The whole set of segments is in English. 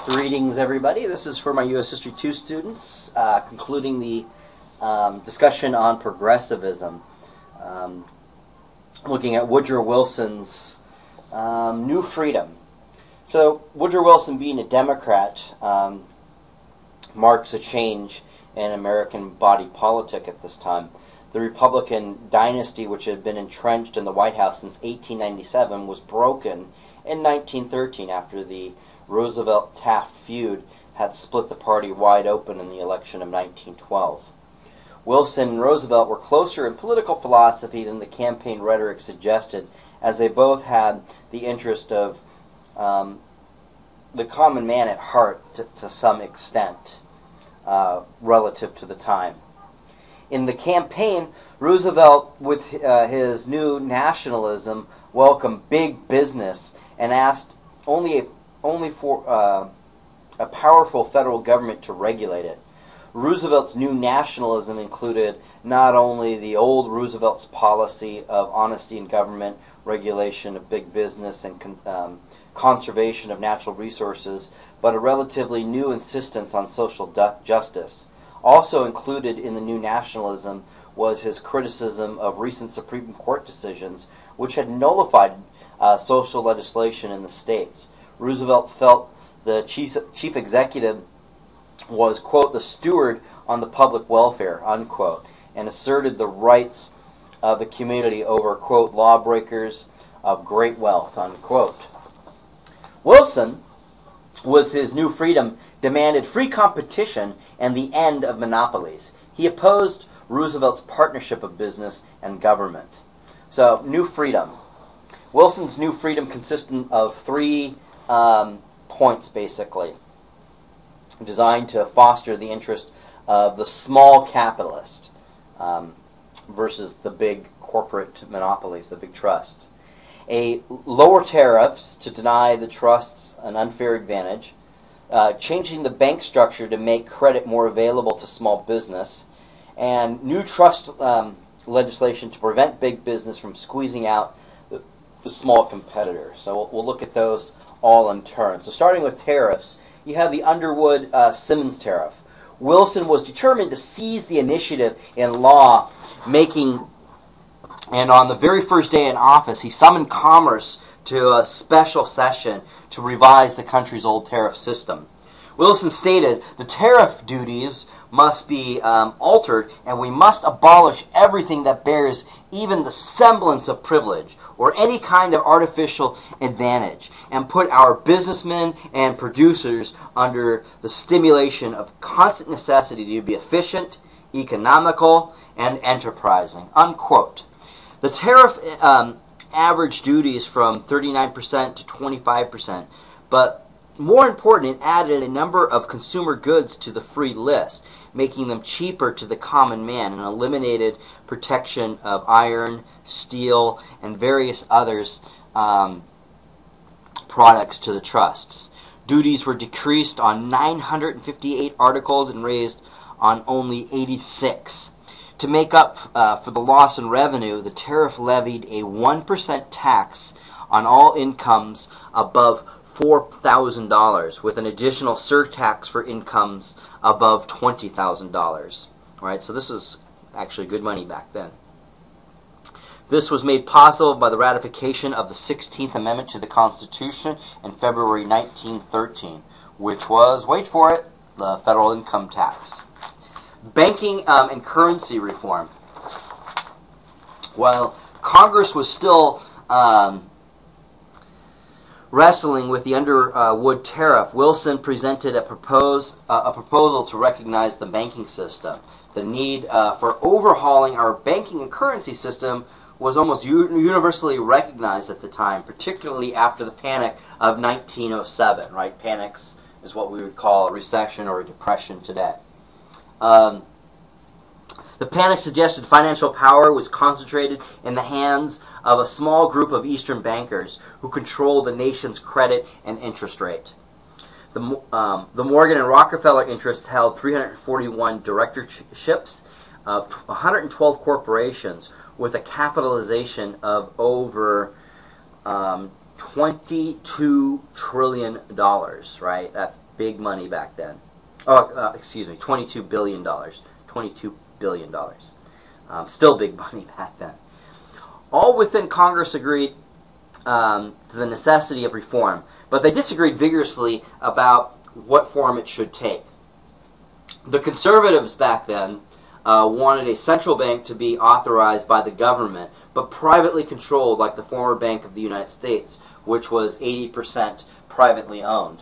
Greetings, everybody. This is for my U.S. History 2 students, concluding the discussion on progressivism, looking at Woodrow Wilson's New Freedom. So, Woodrow Wilson, being a Democrat, marks a change in American body politic at this time. The Republican dynasty, which had been entrenched in the White House since 1897, was broken in 1913 after the Roosevelt-Taft feud had split the party wide open in the election of 1912. Wilson and Roosevelt were closer in political philosophy than the campaign rhetoric suggested, as they both had the interest of the common man at heart to some extent relative to the time. In the campaign, Roosevelt, with his new nationalism, welcomed big business and asked only for a powerful federal government to regulate it. Roosevelt's new nationalism included not only the old Roosevelt's policy of honesty in government, regulation of big business, and conservation of natural resources, but a relatively new insistence on social justice. Also included in the new nationalism was his criticism of recent Supreme Court decisions, which had nullified social legislation in the states. Roosevelt felt the chief executive was, quote, the steward on the public welfare, unquote, and asserted the rights of the community over, quote, lawbreakers of great wealth, unquote. Wilson, with his new freedom, demanded free competition and the end of monopolies. He opposed Roosevelt's partnership of business and government. So, New Freedom. Wilson's New Freedom consisted of three points, basically, designed to foster the interest of the small capitalist versus the big corporate monopolies, the big trusts. Lower tariffs to deny the trusts an unfair advantage, changing the bank structure to make credit more available to small business, and new trust legislation to prevent big business from squeezing out the small competitor. So we'll look at those all in turn. So starting with tariffs, you have the Underwood-Simmons tariff. Wilson was determined to seize the initiative in law making, and on the very first day in office, he summoned Commerce to a special session to revise the country's old tariff system. Wilson stated, the tariff duties must be altered, and we must abolish everything that bears even the semblance of privilege or any kind of artificial advantage, and put our businessmen and producers under the stimulation of constant necessity to be efficient, economical, and enterprising, unquote. The tariff averaged duties from 39% to 25%, but more important, it added a number of consumer goods to the free list, making them cheaper to the common man, and eliminated protection of iron, steel, and various others products to the trusts. Duties were decreased on 958 articles and raised on only 86. To make up for the loss in revenue, the tariff levied a 1% tax on all incomes above $4,000, with an additional surtax for incomes above $20,000. Right, so this is actually good money back then. This was made possible by the ratification of the 16th Amendment to the Constitution in February 1913, which was, wait for it, the federal income tax. Banking and currency reform. While Congress was still wrestling with the Underwood tariff, Wilson presented a proposal to recognize the banking system. The need for overhauling our banking and currency system was almost universally recognized at the time, particularly after the panic of 1907. Right, panics is what we would call a recession or a depression today. The panic suggested financial power was concentrated in the hands of a small group of Eastern bankers who controlled the nation's credit and interest rate. The Morgan and Rockefeller interests held 341 directorships of 112 corporations with a capitalization of over $22 trillion, right? That's big money back then. Oh, excuse me, $22 billion. $22 billion. Still big money back then. All within Congress agreed to the necessity of reform, but they disagreed vigorously about what form it should take. The conservatives back then wanted a central bank to be authorized by the government, but privately controlled, like the former Bank of the United States, which was 80% privately owned.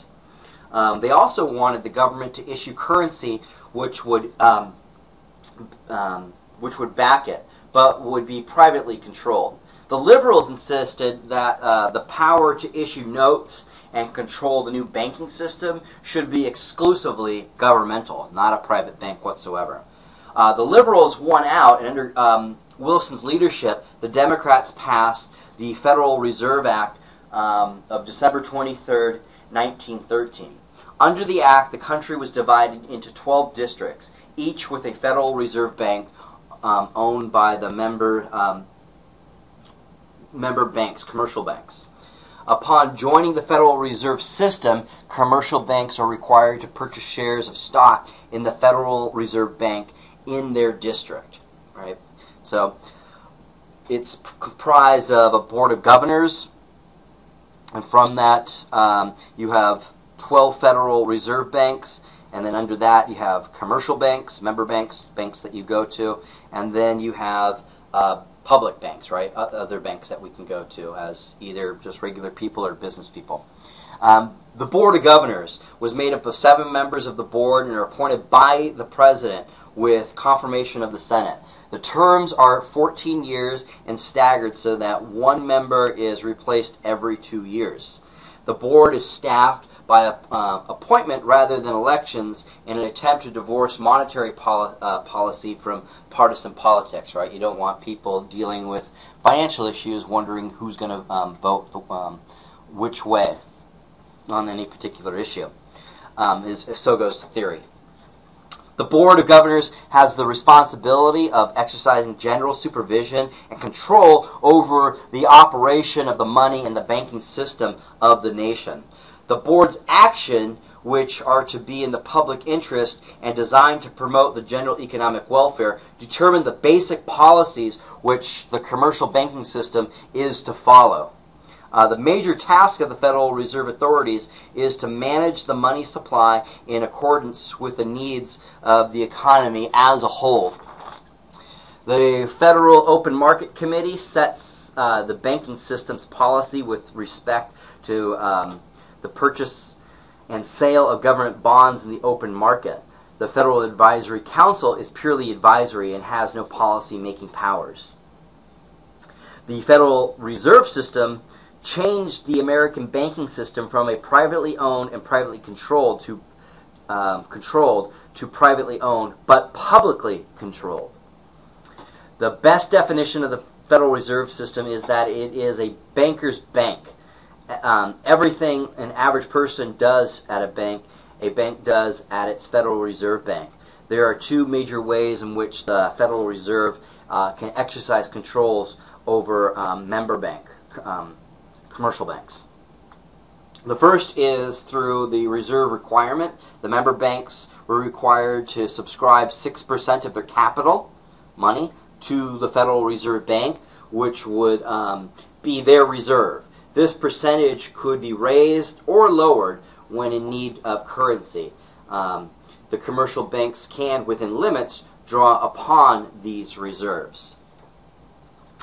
They also wanted the government to issue currency which would back it, but would be privately controlled. The liberals insisted that the power to issue notes and control the new banking system should be exclusively governmental, not a private bank whatsoever. The liberals won out, and under Wilson's leadership, the Democrats passed the Federal Reserve Act of December 23rd, 1913. Under the act, the country was divided into 12 districts, each with a Federal Reserve Bank owned by the member banks, commercial banks. Upon joining the Federal Reserve System, commercial banks are required to purchase shares of stock in the Federal Reserve Bank in their district. Right? So it's comprised of a board of governors, and from that you have 12 Federal Reserve Banks, and then under that you have commercial banks, member banks, banks that you go to, and then you have public banks, right? Other banks that we can go to as either just regular people or business people. The Board of Governors was made up of 7 members of the board and are appointed by the President with confirmation of the Senate. The terms are 14 years and staggered so that one member is replaced every 2 years. The board is staffed by appointment rather than elections in an attempt to divorce monetary policy from partisan politics, right? You don't want people dealing with financial issues wondering who's going to vote which way on any particular issue. So goes the theory. The Board of Governors has the responsibility of exercising general supervision and control over the operation of the money and the banking system of the nation. The board's action, which are to be in the public interest and designed to promote the general economic welfare, determine the basic policies which the commercial banking system is to follow. The major task of the Federal Reserve authorities is to manage the money supply in accordance with the needs of the economy as a whole. The Federal Open Market Committee sets the banking system's policy with respect to the purchase and sale of government bonds in the open market. The Federal Advisory Council is purely advisory and has no policy-making powers. The Federal Reserve System changed the American banking system from a privately owned and privately controlled to privately owned but publicly controlled. The best definition of the Federal Reserve System is that it is a banker's bank. Everything an average person does at a bank does at its Federal Reserve Bank. There are 2 major ways in which the Federal Reserve can exercise controls over member bank, commercial banks. The first is through the reserve requirement. The member banks were required to subscribe 6% of their capital, money, to the Federal Reserve Bank, which would be their reserve. This percentage could be raised or lowered when in need of currency. The commercial banks can, within limits, draw upon these reserves.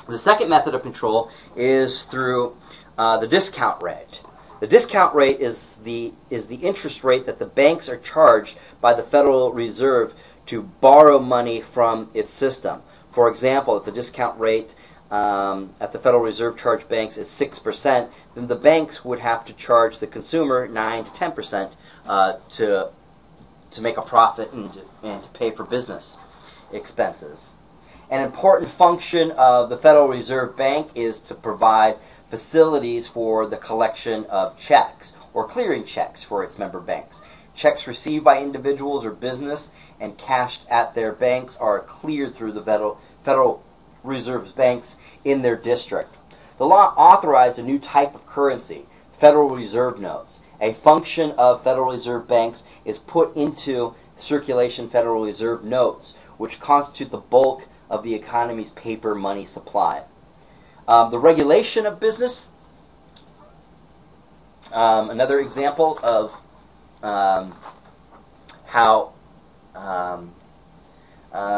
The second method of control is through the discount rate. The discount rate is the interest rate that the banks are charged by the Federal Reserve to borrow money from its system. For example, if the discount rate at the Federal Reserve charge banks is 6%, then the banks would have to charge the consumer 9 to 10% to make a profit and to pay for business expenses. An important function of the Federal Reserve Bank is to provide facilities for the collection of checks or clearing checks for its member banks. Checks received by individuals or business and cashed at their banks are cleared through the Federal Reserve banks in their district. The law authorized a new type of currency, Federal Reserve notes. A function of Federal Reserve banks is put into circulation Federal Reserve notes, which constitute the bulk of the economy's paper money supply. The regulation of business, another example of how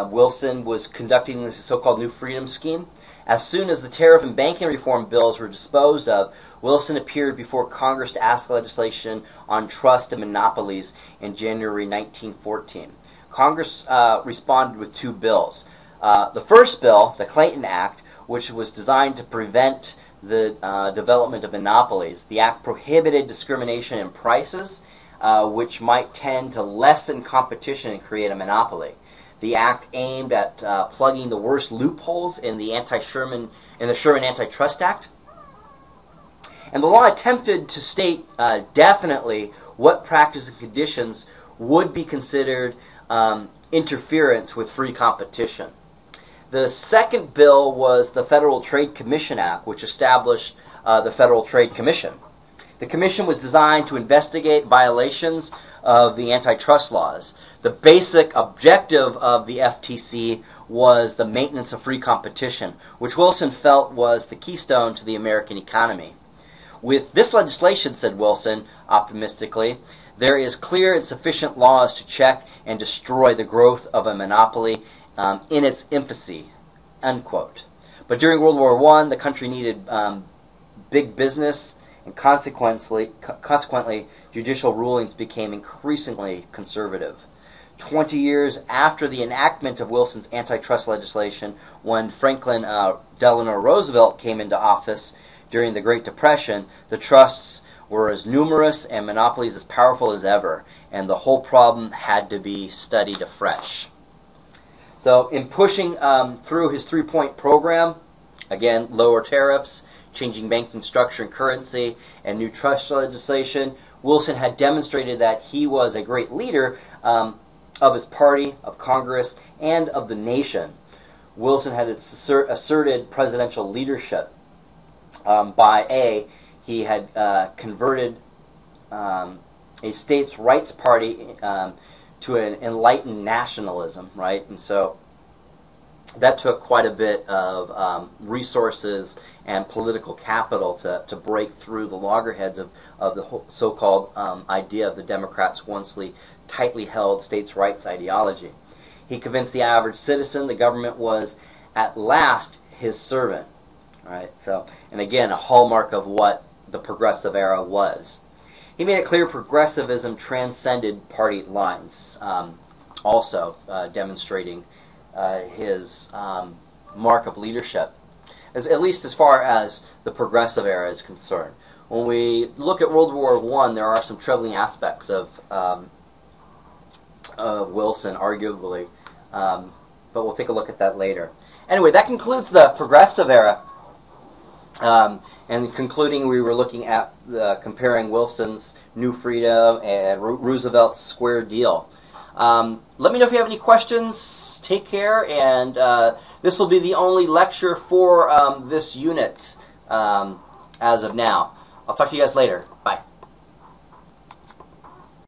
Wilson was conducting this so-called New Freedom Scheme. As soon as the tariff and banking reform bills were disposed of, Wilson appeared before Congress to ask legislation on trust and monopolies in January 1914. Congress responded with two bills. The first bill, the Clayton Act, which was designed to prevent the development of monopolies. The act prohibited discrimination in prices, which might tend to lessen competition and create a monopoly. The act aimed at plugging the worst loopholes in the Sherman Antitrust Act. And the law attempted to state definitely what practices and conditions would be considered interference with free competition. The second bill was the Federal Trade Commission Act, which established the Federal Trade Commission. The commission was designed to investigate violations of the antitrust laws. The basic objective of the FTC was the maintenance of free competition, which Wilson felt was the keystone to the American economy. With this legislation, said Wilson optimistically, there is clear and sufficient laws to check and destroy the growth of a monopoly in its infancy, unquote. But during World War I, the country needed big business, and consequently, judicial rulings became increasingly conservative. 20 years after the enactment of Wilson's antitrust legislation, when Franklin Delano Roosevelt came into office during the Great Depression, the trusts were as numerous and monopolies as powerful as ever, and the whole problem had to be studied afresh. So in pushing through his three-point program, again, lower tariffs, changing banking structure and currency, and new trust legislation, Wilson had demonstrated that he was a great leader of his party, of Congress, and of the nation. Wilson had asserted presidential leadership he had converted a states' rights party to an enlightened nationalism, right? And so that took quite a bit of resources and political capital to break through the loggerheads of the so-called idea of the Democrats' once tightly held states' rights ideology. He convinced the average citizen the government was at last his servant. Right? So, and again, a hallmark of what the progressive era was. He made it clear progressivism transcended party lines, also demonstrating his mark of leadership, at least as far as the progressive era is concerned. When we look at World War I, there are some troubling aspects of Wilson, arguably, but we'll take a look at that later. Anyway, that concludes the progressive era. And concluding, we were looking at comparing Wilson's New Freedom and Roosevelt's Square Deal. Let me know if you have any questions. Take care, and this will be the only lecture for this unit as of now. I'll talk to you guys later.